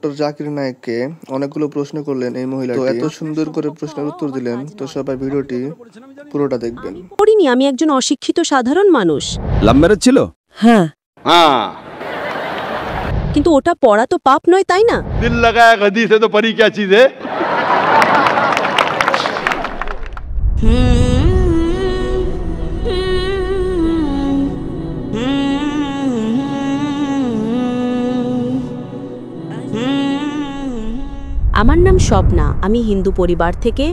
Doctor Zakir নায়েককে অনেকগুলো প্রশ্ন করলেন এই মহিলা, তো এত সুন্দর করে প্রশ্নের উত্তর দিলেন, তো সবাই ভিডিওটি পুরোটা দেখবেন। পড়িনি, আমি একজন অশিক্ষিত সাধারণ মানুষ। লাভ ম্যারেজ ছিল? হ্যাঁ। কিন্তু ওটা পড়া তো পাপ নয়, তাই না? দিল লাগায়া গদি সে তো পরি क्या चीज है। আমার নাম স্বপ্না, আমি হিন্দু পরিবার থেকে।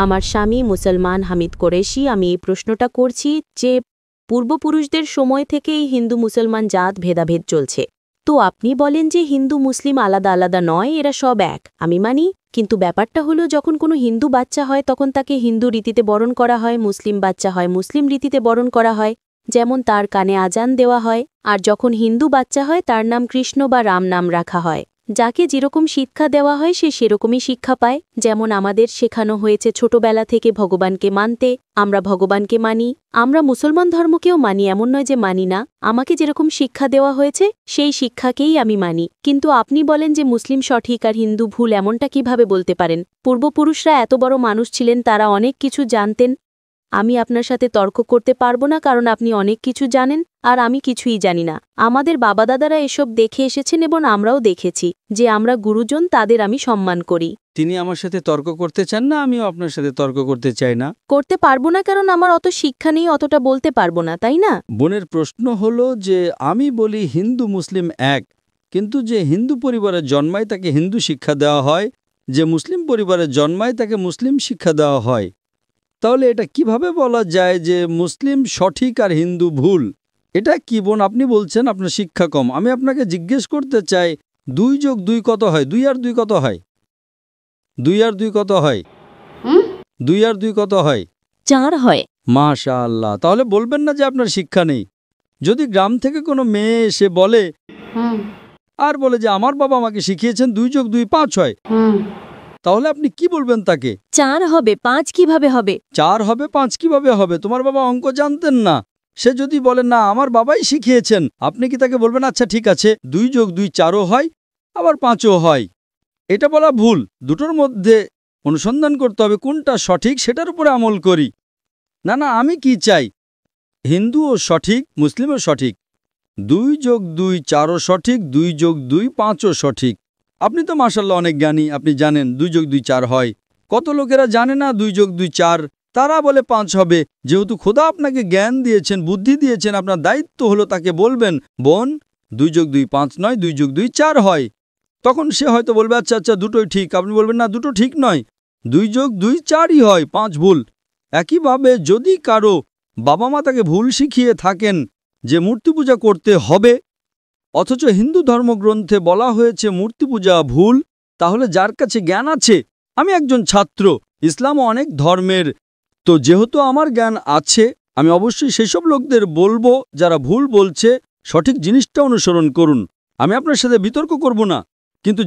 আমার স্বামী মুসলমান হামিদ কুরেশি। আমি এই প্রশ্নটা করছি যে পূর্বপুরুষদের সময় থেকেই হিন্দু মুসলমান জাত ভেদাভেদ চলছে। তো আপনি বলেন যে হিন্দু মুসলিম আলাদা আলাদা নয়, এরা সব এক। আমি মানি, কিন্তু ব্যাপারটা হলো যখন কোনো হিন্দু বাচ্চা হয় তখন তাকে হিন্দু রীতিতে বরণ করা হয়, মুসলিম বাচ্চা হয় মুসলিম রীতিতে বরণ করা হয়, যেমন তার কানে আজান দেওয়া হয়। আর যখন হিন্দু বাচ্চা হয় তার নাম কৃষ্ণ বা রাম নাম রাখা হয়। যাকে যেরকম শিক্ষা দেওয়া হয় সে সেরকমই শিক্ষা পায়। যেমন আমাদের শেখানো হয়েছে ছোটবেলা থেকে ভগবানকে মানতে, আমরা ভগবানকে মানি। আমরা মুসলমান ধর্মকেও মানি, এমন নয় যে মানি না। আমাকে যেরকম শিক্ষা দেওয়া হয়েছে সেই শিক্ষাকেই আমি মানি। কিন্তু আপনি বলেন যে মুসলিম সঠিক আর হিন্দু ভুল, এমনটা কিভাবে বলতে পারেন? পূর্বপুরুষরা এত বড় মানুষ ছিলেন, তারা অনেক কিছু জানতেন। আমি আপনার সাথে তর্ক করতে পারবো না, কারণ আপনি অনেক কিছু জানেন আর আমি কিছুই জানি না। আমাদের বাবা দাদারা এসব দেখে এসেছেন এবং আমরাও দেখেছি যে আমরা গুরুজন, তাদের আমি সম্মান করি। তিনি আমার সাথে তর্ক করতে চান না, আমিও আপনার সাথে তর্ক করতে চাই না। করতে পারবো না কারণ আমার অত শিক্ষা নেই, অতটা বলতে পারবো না, তাই না? বোনের প্রশ্ন হলো যে আমি বলি হিন্দু মুসলিম এক, কিন্তু যে হিন্দু পরিবারে জন্মায় তাকে হিন্দু শিক্ষা দেওয়া হয়, যে মুসলিম পরিবারে জন্মায় তাকে মুসলিম শিক্ষা দেওয়া হয়। তাহলে এটা কিভাবে বলা যায় যে মুসলিম সঠিক আর হিন্দু ভুল? এটা কি বোন আপনি বলছেন আপনার শিক্ষা কম? আমি আপনাকে জিজ্ঞেস করতে চাই 2 যোগ 2 কত হয়? 2 আর 2 কত হয়? 2 আর 2 কত হয়? 2 আর 2 কত হয়? 4 হয়। মাশাআল্লাহ। তাহলে বলবেন না যে আপনার শিক্ষা নেই। যদি গ্রাম থেকে কোনো মেয়ে এসে বলে আর বলে যে আমার বাবা আমাকে শিখিয়েছেন 2 যোগ 2 5 হয়, তাহলে আপনি কি বলবেন তাকে? 4 হবে, 5 কিভাবে হবে? 4 হবে 5 কিভাবে হবে? তোমার বাবা অঙ্ক জানতেন না। সে যদি বলে না আমার বাবাই শিখিয়েছেন, আপনি কি তাকে বলবেন আচ্ছা ঠিক আছে 2 যোগ 2 4ও হয় আবার 5ও হয়? এটা বলা ভুল। দুটোর মধ্যে অনুসন্ধান করতে হবে কোনটা সঠিক, সেটার উপরে আমল করি। না না, আমি কি চাই হিন্দুও সঠিক মুসলিমও সঠিক, 2 যোগ 2 4ও সঠিক, 2 যোগ 2 5ও সঠিক। আপনি তো মাশাআল্লাহ অনেক জ্ঞানী, আপনি জানেন 2 যোগ 2 4 হয়। কত লোকেরা জানে না 2 যোগ 2 4, তারা বলে 5 হবে। যেহেতু খোদা আপনাকে জ্ঞান দিয়েছেন, বুদ্ধি দিয়েছেন, আপনার দায়িত্ব হলো তাকে বলবেন বোন 2 যোগ 2 5 নয়, 2 যোগ 2 4 হয়। তখন সে হয়তো বলবে আচ্ছা আচ্ছা দুটোই ঠিক। আপনি বলবেন না দুটো ঠিক নয়, 2 যোগ 2 4ই হয়, 5 ভুল। একইভাবে যদি কারো বাবা মা তাকে ভুল শিখিয়ে থাকেন যে মূর্তি পূজা করতে হবে, অথচ হিন্দু ধর্মগ্রন্থে বলা হয়েছে মূর্তি পূজা ভুল, তাহলে যার কাছে জ্ঞান আছে, আমি একজন ছাত্র, ইসলাম অনেক ধর্মের, তো যেহেতু আমার জ্ঞান আছে আমি অবশ্যই সেসব লোকদের বলবো যারা ভুল বলছে সঠিক জিনিসটা অনুসরণ করুন। আমি আপনার সাথে বিতর্ক করব না, কিন্তু